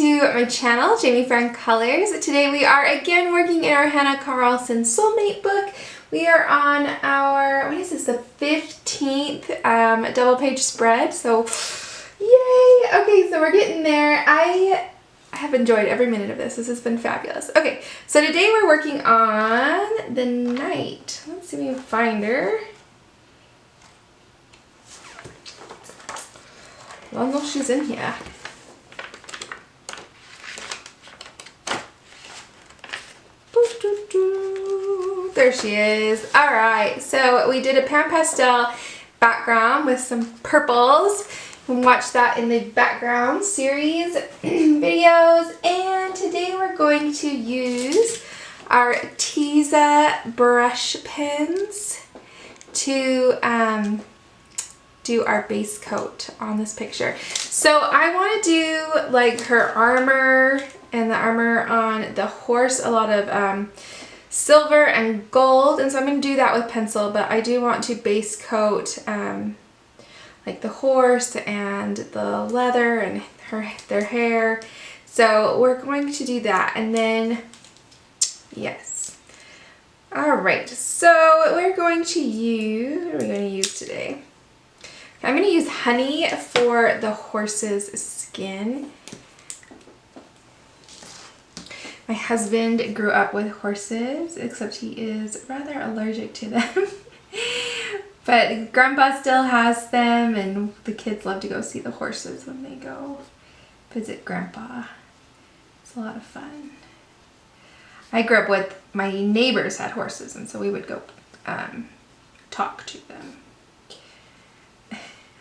to my channel, Jamie from Colors. Today we are again working in our Hanna Karlzon Soulmate book. We are on our, what is this, the 15th double page spread, so yay! Okay, so we're getting there. I have enjoyed every minute of this. This has been fabulous. Okay, so today we're working on the Knight. Let's see if we can find her. I don't know if she's in here. There she is. Alright, so we did a pan pastel background with some purples. You can watch that in the background series videos. And today we're going to use our Teza brush pens to do our base coat on this picture. So I want to do like her armor and the armor on the horse, a lot of silver and gold, and so I'm going to do that with pencil, but I do want to base coat like the horse and the leather and their hair. So we're going to do that, and then yes. Alright, so we're going to use, what are we going to use today? I'm going to use honey for the horse's skin. My husband grew up with horses, except he is rather allergic to them. But Grandpa still has them, and the kids love to go see the horses when they go visit Grandpa. It's a lot of fun. I grew up with, my neighbors had horses, and so we would go talk to them.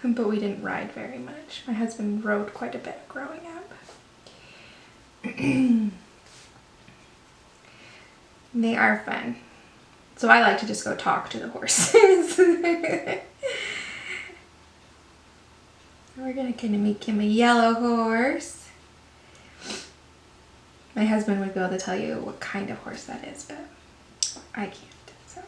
But we didn't ride very much. My husband rode quite a bit growing up. They are fun. So I like to just go talk to the horses. We're gonna kind of make him a yellow horse. My husband would be able to tell you what kind of horse that is, but I can't. So.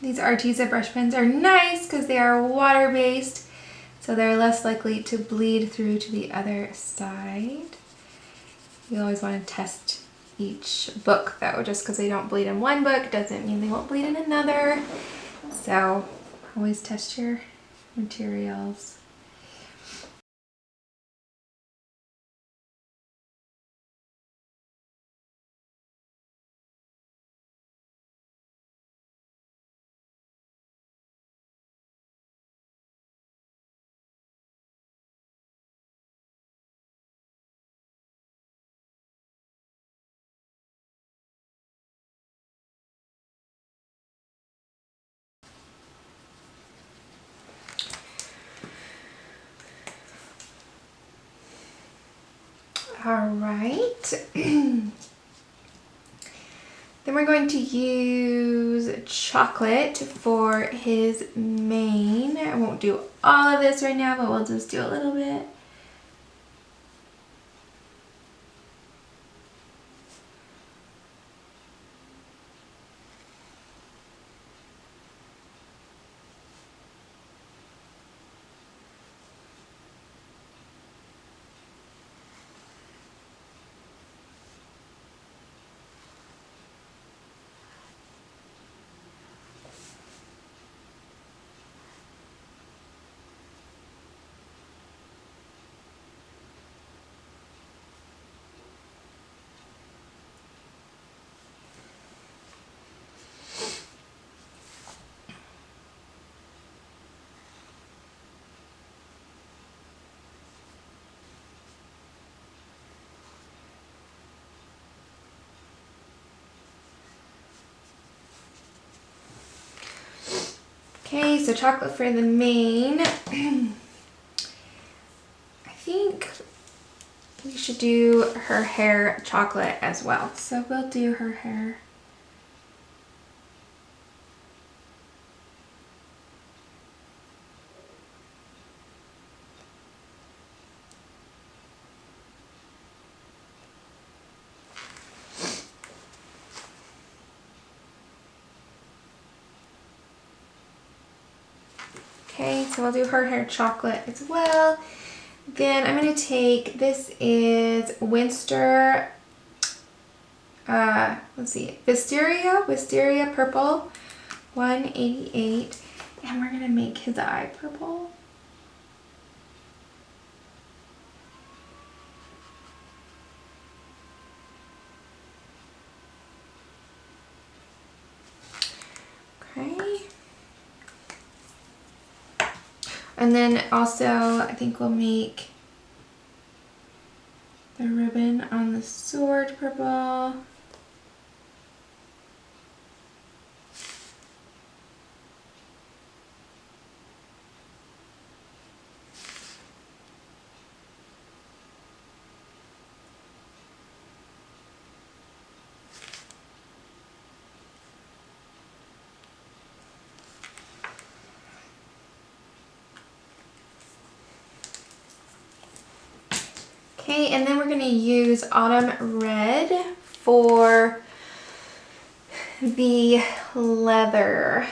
These Teza brush pens are nice because they are water-based, so they're less likely to bleed through to the other side. You always want to test each book though. Just because they don't bleed in one book doesn't mean they won't bleed in another. So always test your materials. All right. Then we're going to use chocolate for his mane. I won't do all of this right now, but we'll just do a little bit. Okay, so chocolate for the mane. I think we should do her hair chocolate as well. So we'll do her hair. Okay, so I'll do her hair chocolate as well. Then I'm going to take, this is Winston, let's see, Wisteria Purple 188. And we're going to make his eye purple. Okay. And then also, I think we'll make the ribbon on the sword purple. Okay, and then we're going to use Autumn Red for the leather.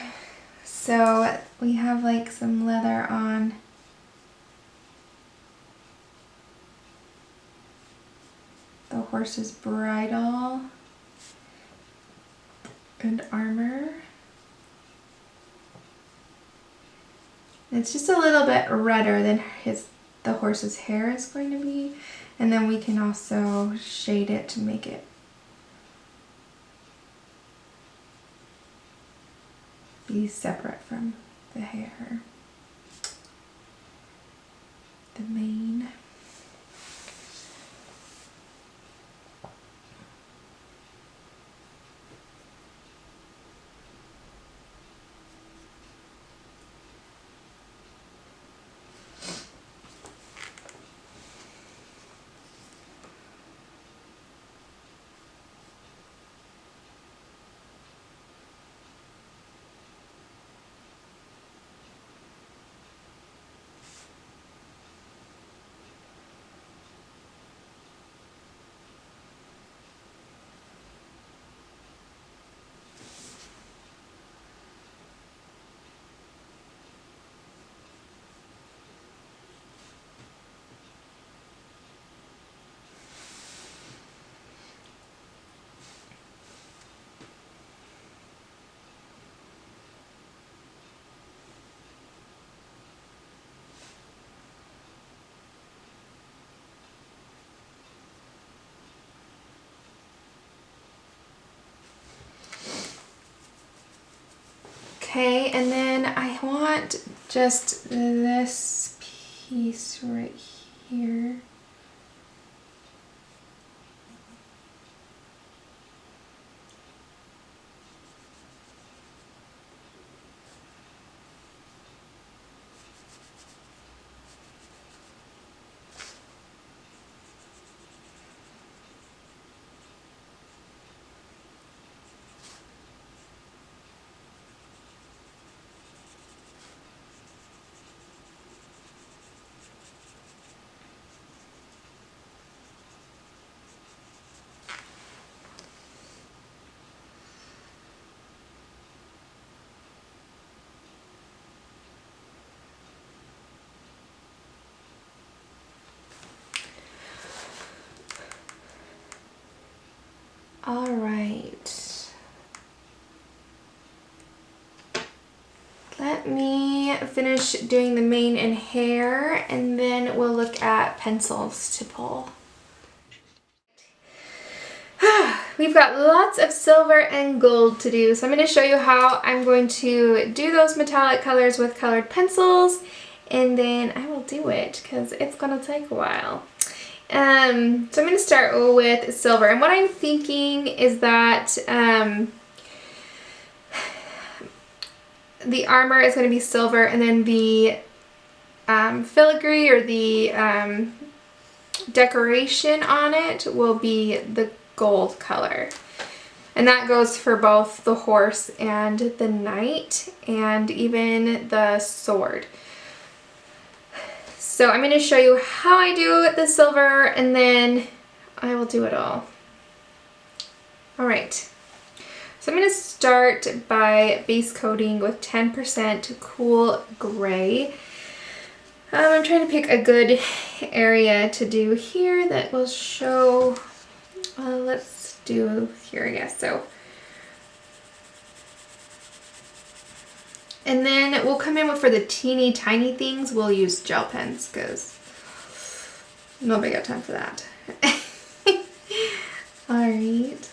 So we have like some leather on the horse's bridle and armor. It's just a little bit redder than the horse's hair is going to be. And then we can also shade it to make it be separate from the hair, the mane. Okay, and then I want just this piece right here. All right. Let me finish doing the mane and hair, and then we'll look at pencils to pull. We've got lots of silver and gold to do, so I'm going to show you how I'm going to do those metallic colors with colored pencils, and then I will do it because it's going to take a while. So I'm going to start with silver, and what I'm thinking is that the armor is going to be silver, and then the filigree or the decoration on it will be the gold color. And that goes for both the horse and the knight and even the sword. So I'm going to show you how I do the silver, and then I will do it all. Alright, So I'm going to start by base coating with 10% cool gray. I'm trying to pick a good area to do here that will show, let's do here, I guess. So, and then we'll come in with, for the teeny tiny things, we'll use gel pens because nobody got time for that. All right.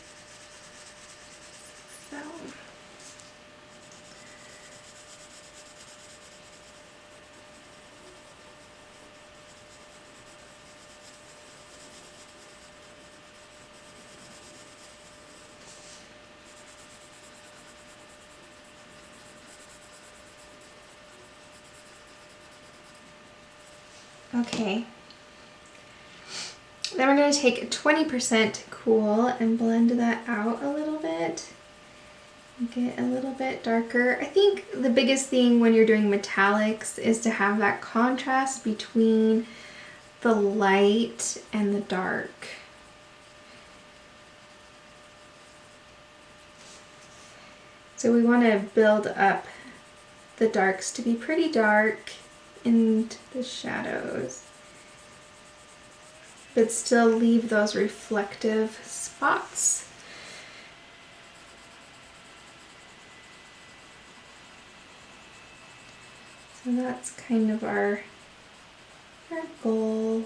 Okay, then we're going to take 20% cool and blend that out a little bit. Get a little bit darker. I think the biggest thing when you're doing metallics is to have that contrast between the light and the dark. So we want to build up the darks to be pretty dark and the shadows, but still leave those reflective spots. So that's kind of our goal.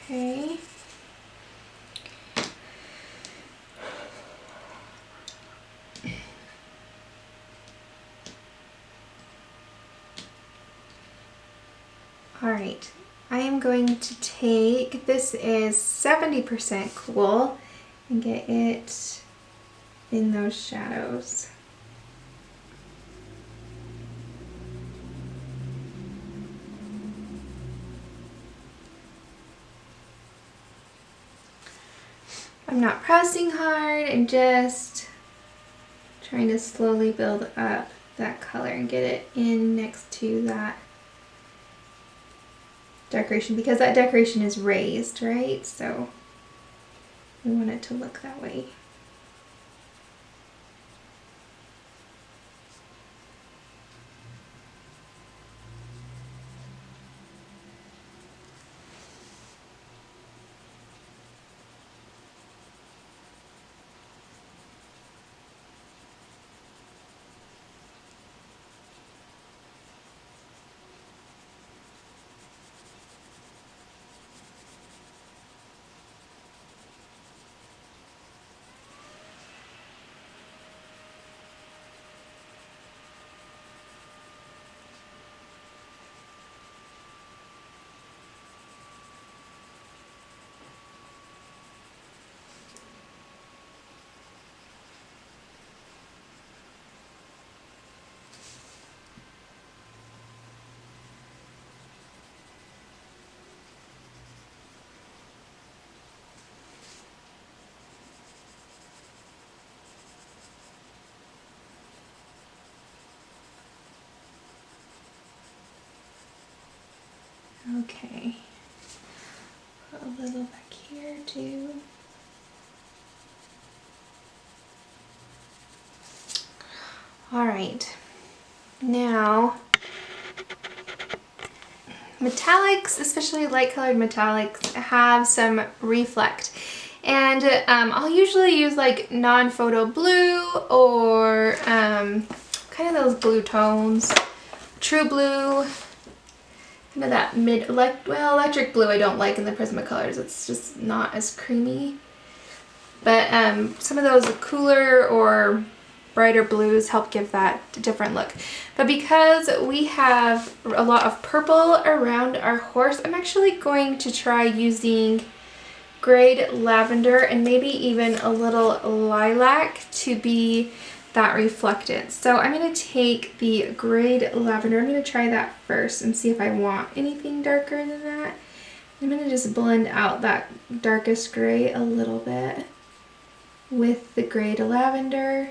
Okay. All right, I am going to take, this is 70% cool, and get it in those shadows. I'm not pressing hard, I'm just trying to slowly build up that color and get it in next to that decoration, because that decoration is raised, right? So we want it to look that way. Okay, put a little back here too. All right, now metallics, especially light colored metallics, have some reflect. And I'll usually use like non-photo blue or kind of those blue tones, true blue. Kind of that mid, well, electric blue I don't like in the Prismacolors. It's just not as creamy. But some of those cooler or brighter blues help give that a different look. But because we have a lot of purple around our horse, I'm actually going to try using grayed lavender and maybe even a little lilac to be that reflectance. So I'm going to take the grayed lavender. I'm going to try that first and see if I want anything darker than that. I'm going to just blend out that darkest gray a little bit with the grayed lavender.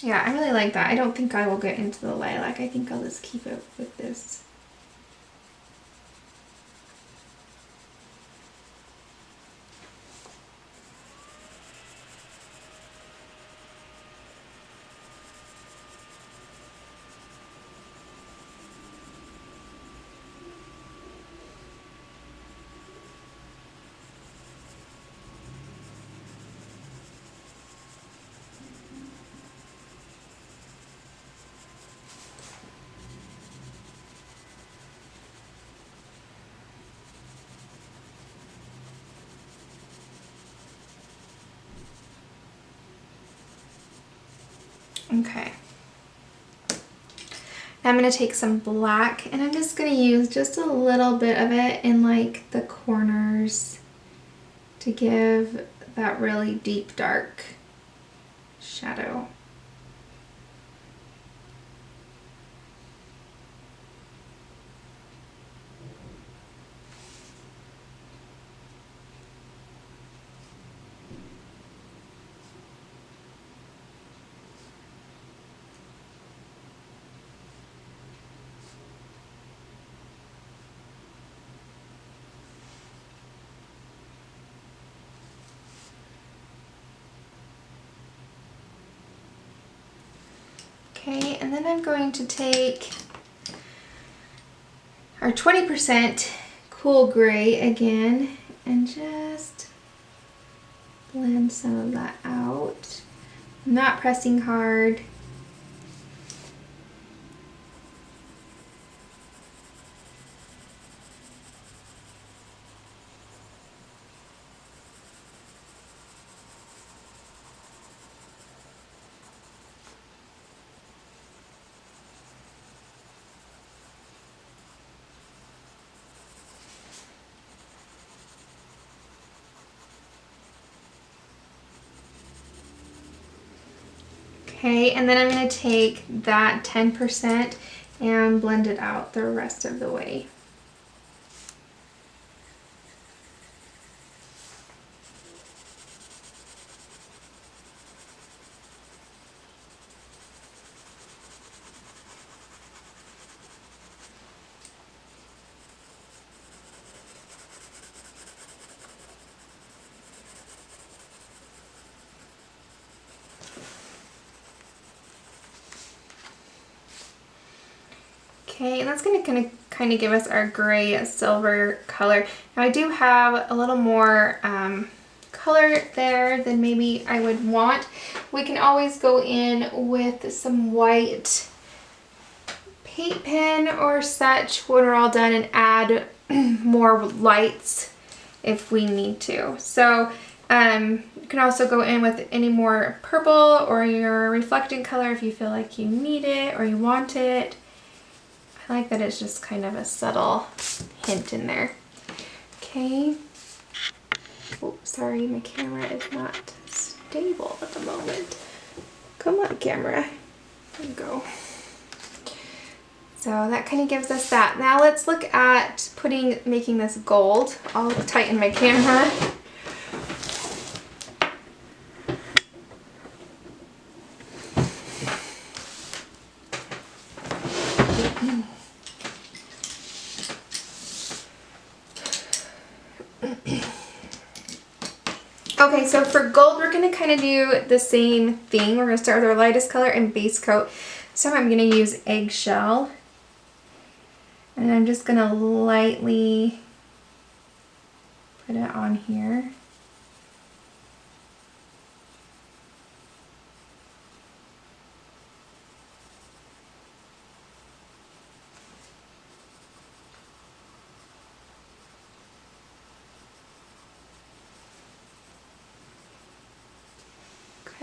Yeah, I really like that. I don't think I will get into the lilac. I think I'll just keep it with this. Okay. I'm going to take some black and I'm just going to use just a little bit of it in like the corners to give that really deep dark shadow. Okay, and then I'm going to take our 20% cool gray again and just blend some of that out. I'm not pressing hard. Okay, and then I'm going to take that 10% and blend it out the rest of the way. Okay, and that's going to kind of give us our gray silver color. Now I do have a little more color there than maybe I would want. We can always go in with some white paint pen or such when we're all done and add more lights if we need to. So you can also go in with any more purple or your reflecting color if you feel like you need it or you want it. I like that it's just kind of a subtle hint in there. Okay. Oh, sorry, my camera is not stable at the moment. Come on, camera. There you go. So that kind of gives us that. Now let's look at making this gold. I'll tighten my camera. Okay, so for gold, we're going to kind of do the same thing. We're going to start with our lightest color and base coat. So I'm going to use eggshell. And I'm just going to lightly put it on here.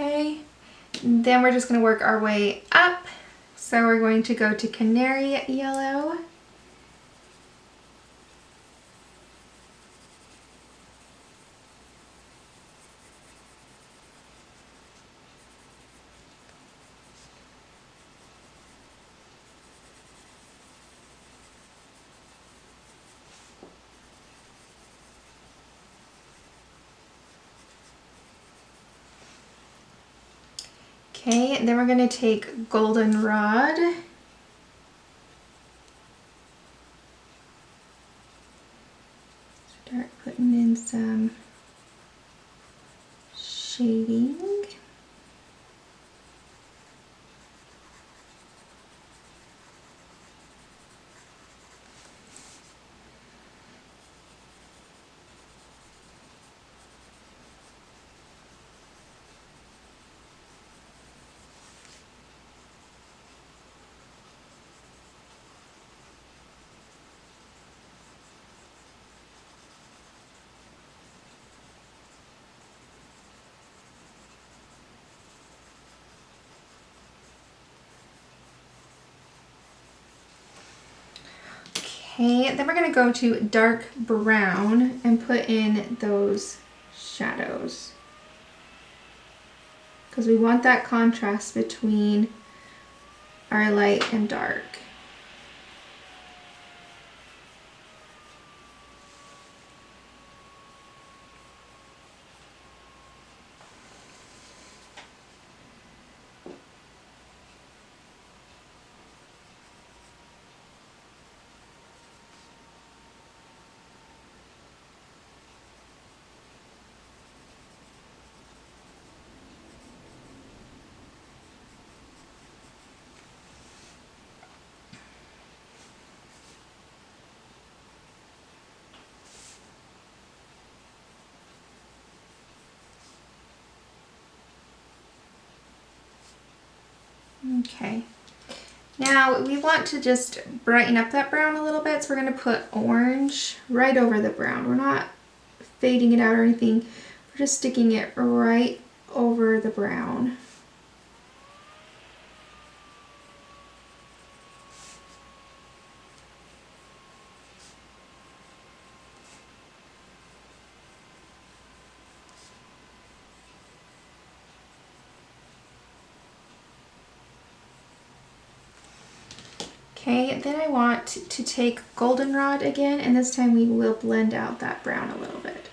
Okay. Then we're just going to work our way up. So we're going to go to canary yellow. Okay, then we're going to take goldenrod. Start putting in some shading. Okay, then we're going to go to dark brown and put in those shadows. Because we want that contrast between our light and dark. Okay, now we want to just brighten up that brown a little bit, so we're going to put orange right over the brown. We're not fading it out or anything, we're just sticking it right over the brown. Okay, then I want to take goldenrod again, and this time we will blend out that brown a little bit.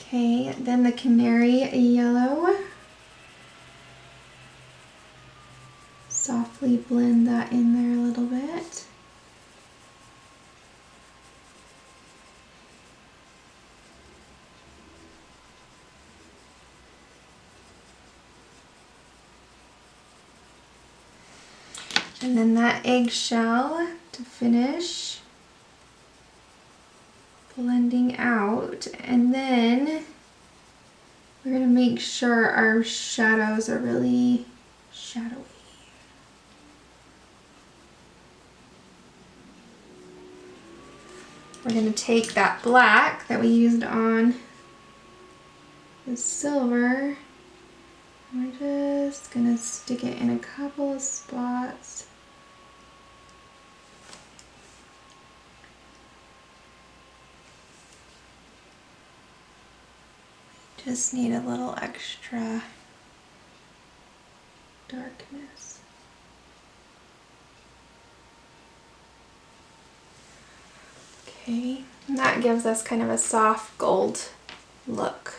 Okay, then the canary yellow. Softly blend that in there a little bit. And then that eggshell to finish. Blending out, and then we're going to make sure our shadows are really shadowy. We're going to take that black that we used on the silver, and we're just going to stick it in a couple of spots. Just need a little extra darkness. Okay, and that gives us kind of a soft gold look.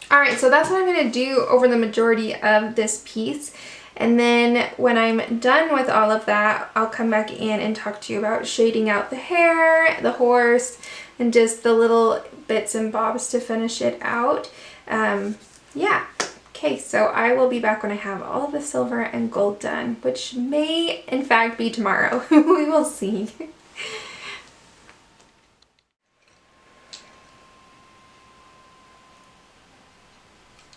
Alright, so that's what I'm going to do over the majority of this piece. And then when I'm done with all of that, I'll come back in and talk to you about shading out the hair, the horse, and just the little bits and bobs to finish it out. Yeah. Okay, so I will be back when I have all of the silver and gold done, which may in fact be tomorrow. We will see.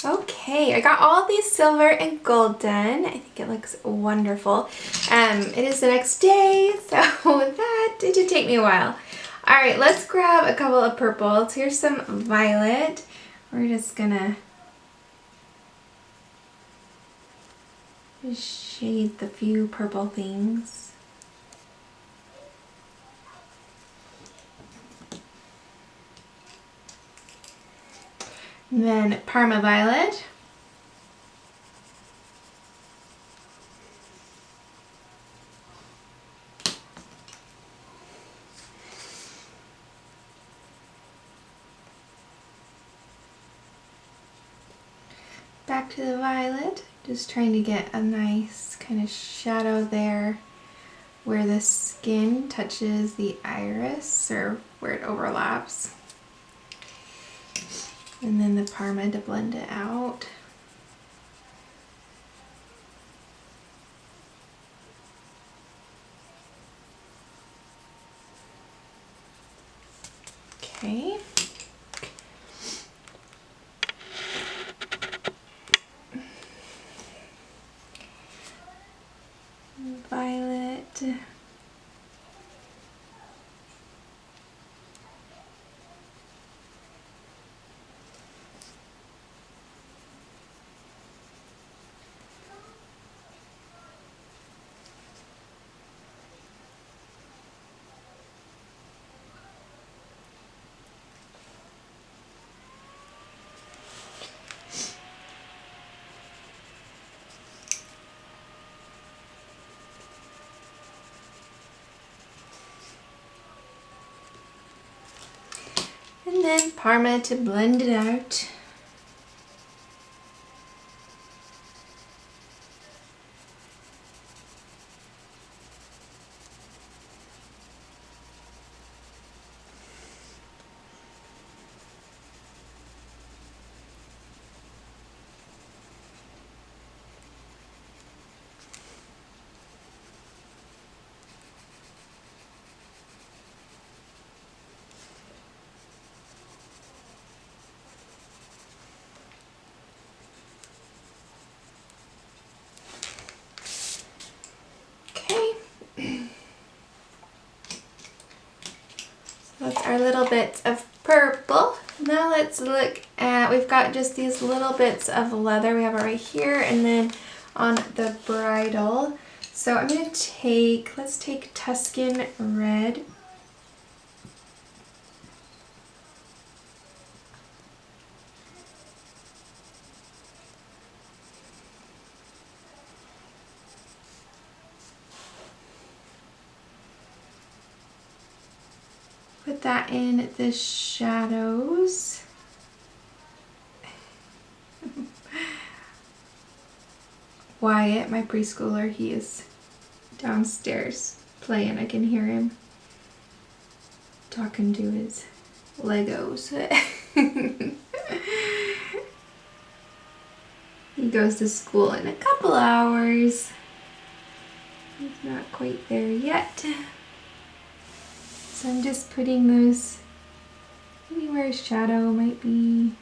Okay, I got all these silver and gold done. I think it looks wonderful. It is the next day, so that did take me a while. All right, let's grab a couple of purples. Here's some violet. We're just gonna shade the few purple things. And then Parma Violet. Back to the violet, just trying to get a nice kind of shadow there where the skin touches the iris or where it overlaps. And then the Parma to blend it out. Okay. Violet. And then Parma to blend it out. That's our little bits of purple. Now let's look at, we've got just these little bits of leather. We have it right here and then on the bridle. So I'm going to take, let's take Tuscan Red. Put that in the shadows. Wyatt, my preschooler, he is downstairs playing. I can hear him talking to his Legos. He goes to school in a couple hours. He's not quite there yet. So I'm just putting those, maybe where his shadow might be.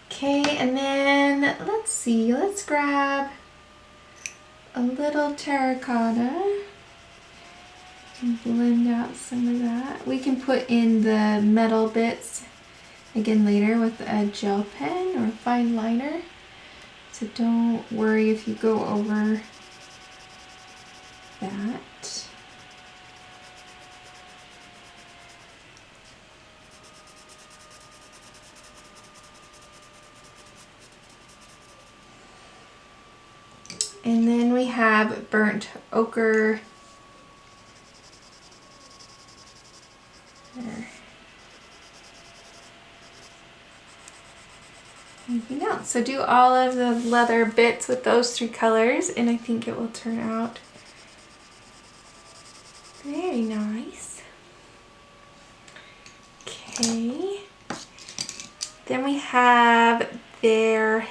Okay, and then let's see, let's grab a little terracotta and blend out some of that. We can put in the metal bits again later with a gel pen or fine liner. So don't worry if you go over that. And then we have burnt ochre. There. anything else. So do all of the leather bits with those 3 colors, and I think it will turn out very nice. Okay. Then we have their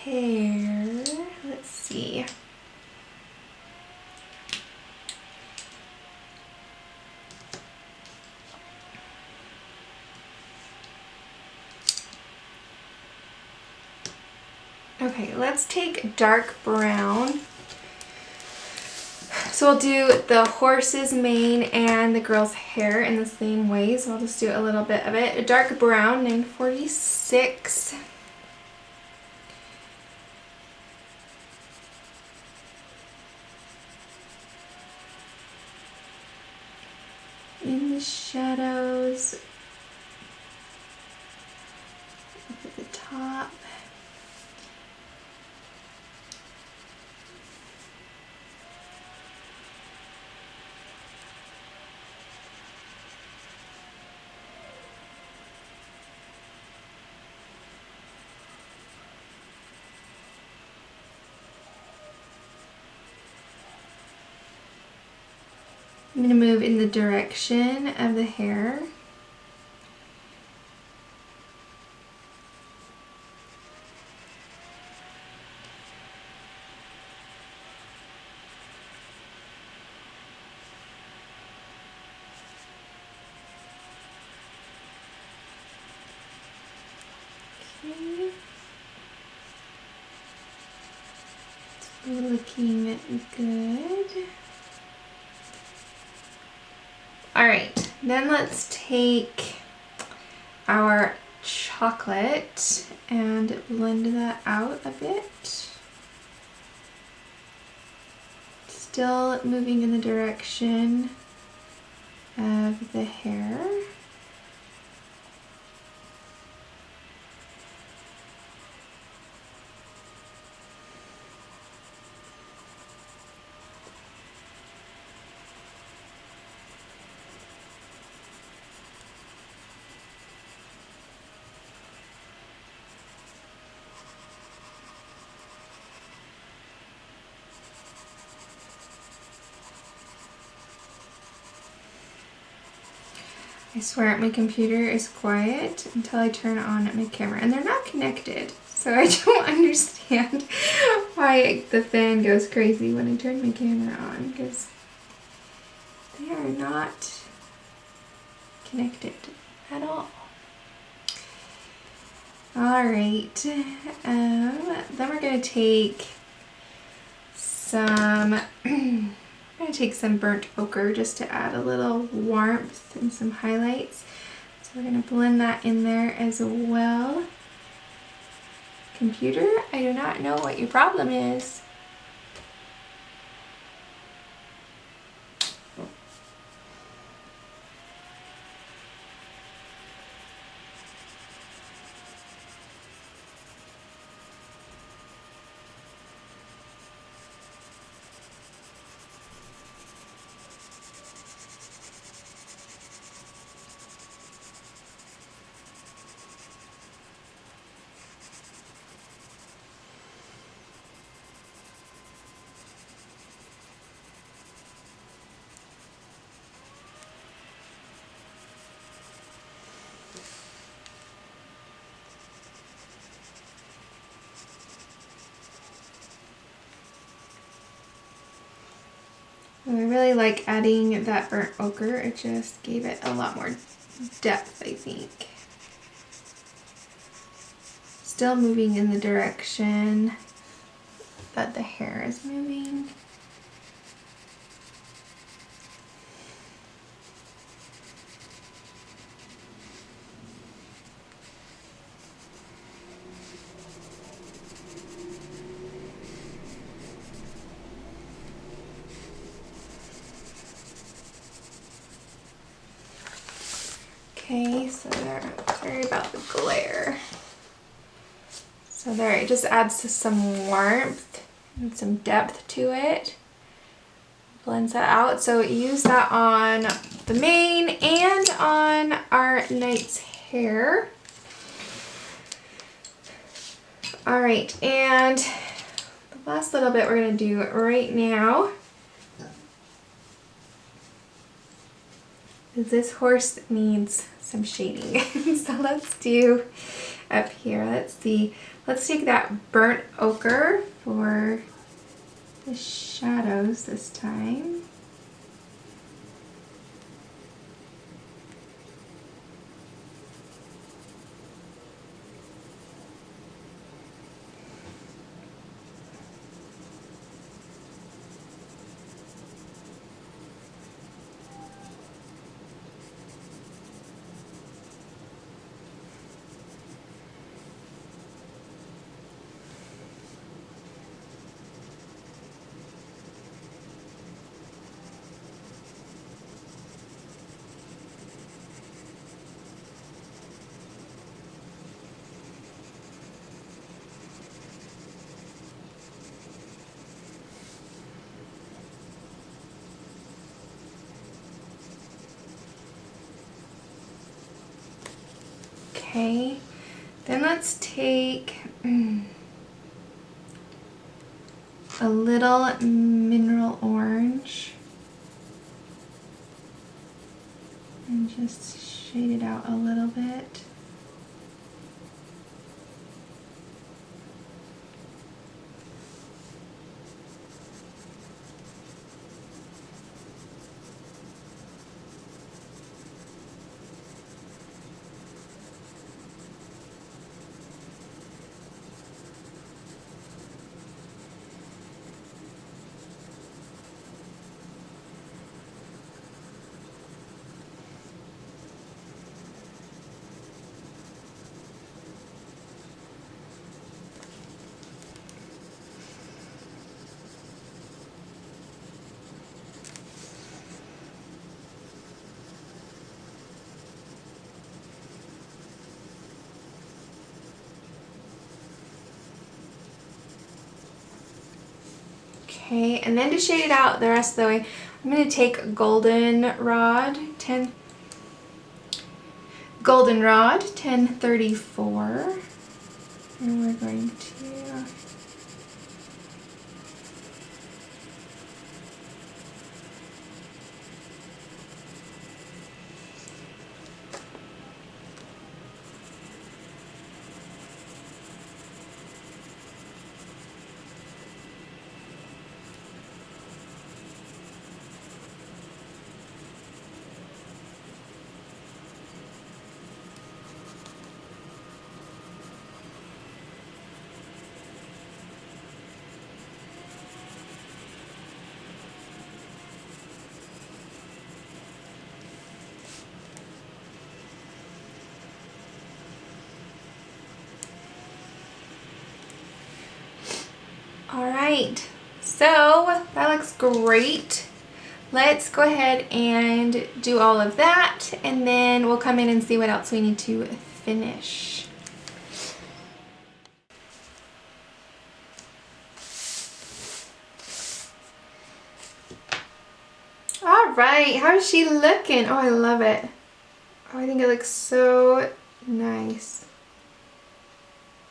hair. Let's see. Okay, let's take dark brown. So we'll do the horse's mane and the girl's hair in the same way. So I'll just do a little bit of it. A dark brown, 946. In the shadows. Up at the top. I'm going to move in the direction of the hair. Okay. It's looking good. Alright, then let's take our chocolate and blend that out a bit. Still moving in the direction of the hair. I swear my computer is quiet until I turn on my camera, and they're not connected, so I don't understand why the fan goes crazy when I turn my camera on, because they are not connected at all. Alright, then we're going to take some I'm going to take some burnt ochre just to add a little warmth and some highlights. So we're going to blend that in there as well. Computer, I do not know what your problem is. I really like adding that burnt ochre. It just gave it a lot more depth, I think. Still moving in the direction that the hair is moving. Okay, so there, sorry about the glare. So there, it just adds some warmth and some depth to it. Blends that out. So use that on the mane and on our knight's hair. All right, and the last little bit we're gonna do right now is this horse needs some shading. So let's do up here, let's see. Let's take that burnt ochre for the shadows this time. Okay, then let's take a little mineral orange and just shade it out a little bit. Okay, and then to shade it out the rest of the way, I'm going to take goldenrod 1034, and we're going to all right, so that looks great. Let's go ahead and do all of that, and then we'll come in and see what else we need to finish. All right, how's she looking? Oh, I love it. Oh, I think it looks so nice.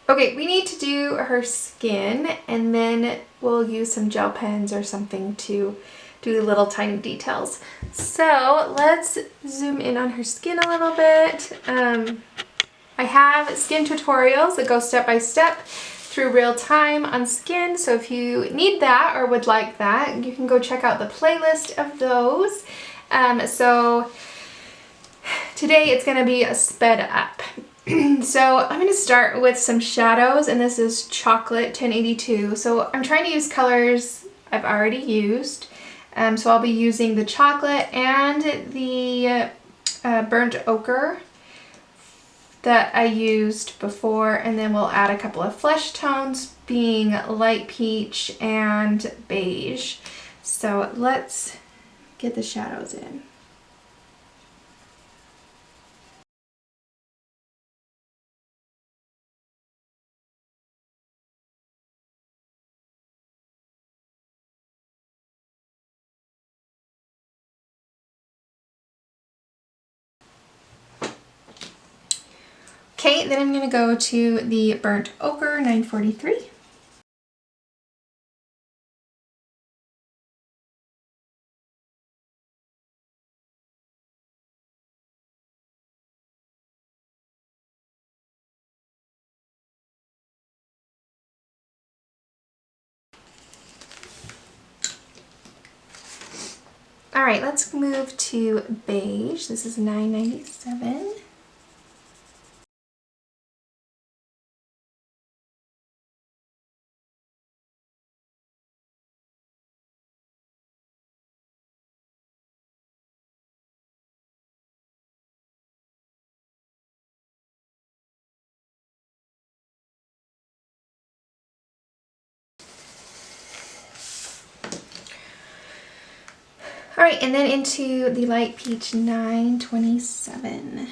Okay, we need to do her skin, and then we'll use some gel pens or something to do the little tiny details. So let's zoom in on her skin a little bit. I have skin tutorials that go step by step through real time on skin, so if you need that or would like that, you can go check out the playlist of those. So today it's going to be a sped up. So I'm going to start with some shadows, and this is Chocolate 1082. So I'm trying to use colors I've already used. So I'll be using the chocolate and the burnt ochre that I used before, and then we'll add a couple of flesh tones being light peach and beige. So let's get the shadows in. Okay, then I'm going to go to the burnt ochre $9.43. All right, let's move to beige. This is $9.97. All right, and then into the light peach, $9.27.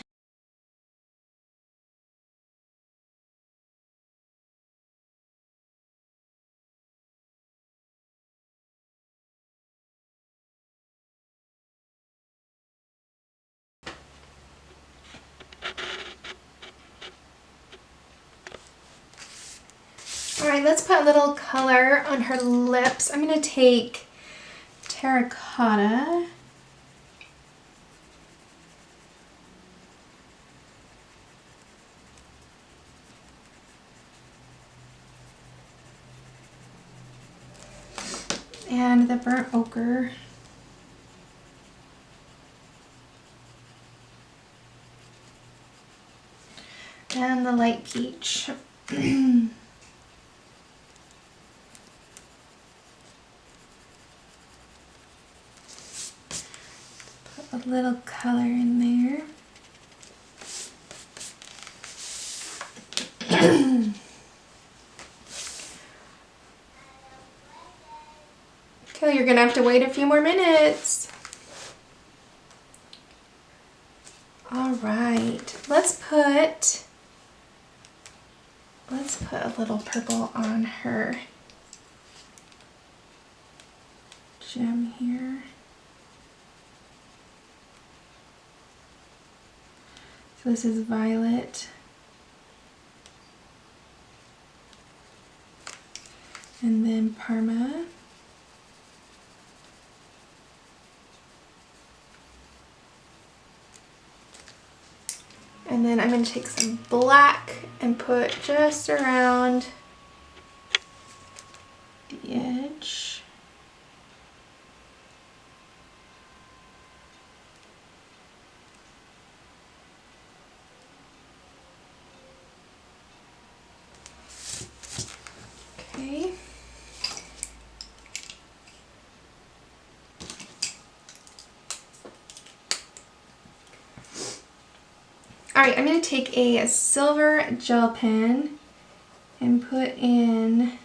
All right, let's put a little color on her lips. I'm gonna take terracotta. And the burnt ochre. And the light peach. Put a little color in there. Okay, you're gonna have to wait a few more minutes. All right, let's put a little purple on her gem here. So this is violet. And then Parma. And then I'm going to take some black and put just around the edge. Okay. All right, I'm going to take a silver gel pen and put in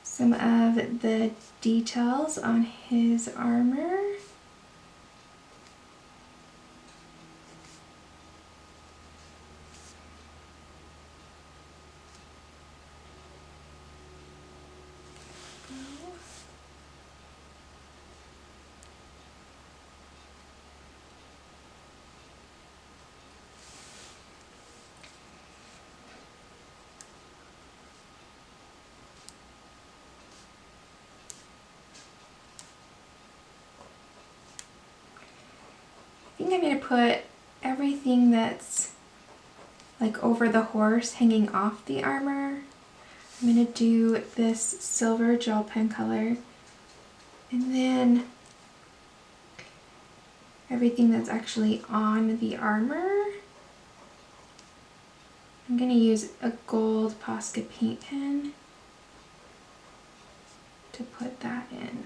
some of the details on his armor. I think I'm going to put everything that's like over the horse hanging off the armor. I'm going to do this silver gel pen color, and then everything that's actually on the armor. I'm going to use a gold Posca paint pen to put that in.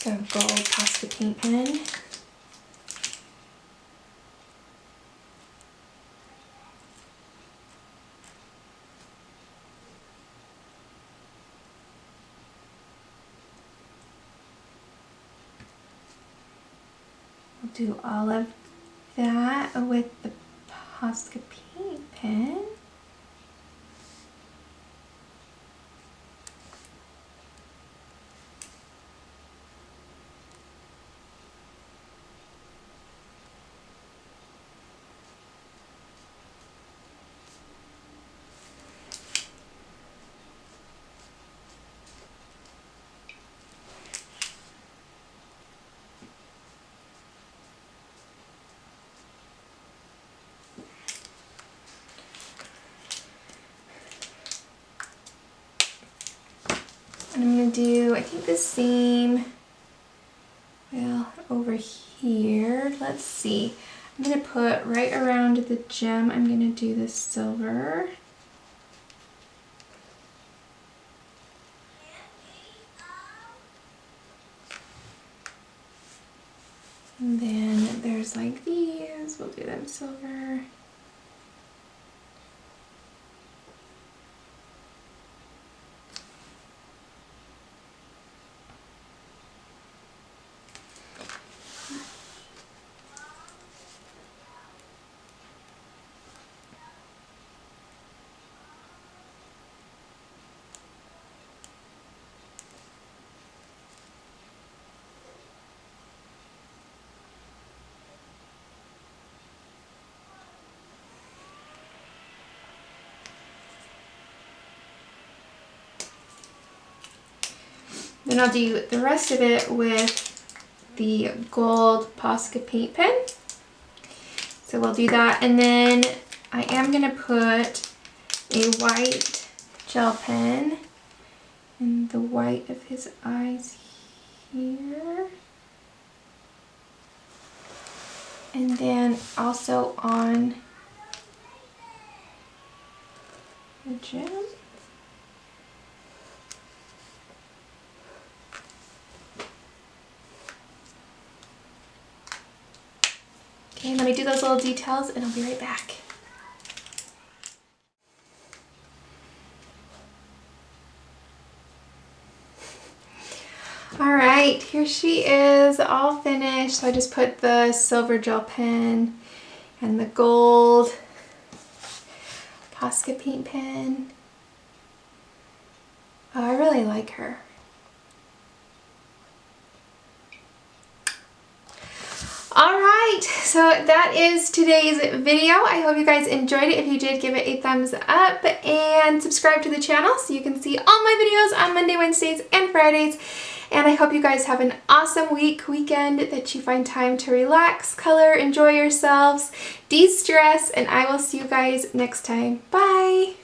So gold Posca paint pen. We'll do all of that with the Posca paint pen. And I'm going to do, I think the same, well, over here. Let's see. I'm going to put right around the gem, I'm going to do the silver. And then there's like these, we'll do them silver. Then I'll do the rest of it with the gold Posca paint pen. So we'll do that, and then I am going to put a white gel pen in the white of his eyes here. And then also on the gem. Okay, let me do those little details and I'll be right back. Alright, here she is, all finished. So I just put the silver gel pen and the gold Posca paint pen. Oh, I really like her. Alright, so that is today's video. I hope you guys enjoyed it. If you did, give it a thumbs up and subscribe to the channel so you can see all my videos on Monday, Wednesdays, and Fridays. And I hope you guys have an awesome weekend, that you find time to relax, color, enjoy yourselves, de-stress, and I will see you guys next time. Bye!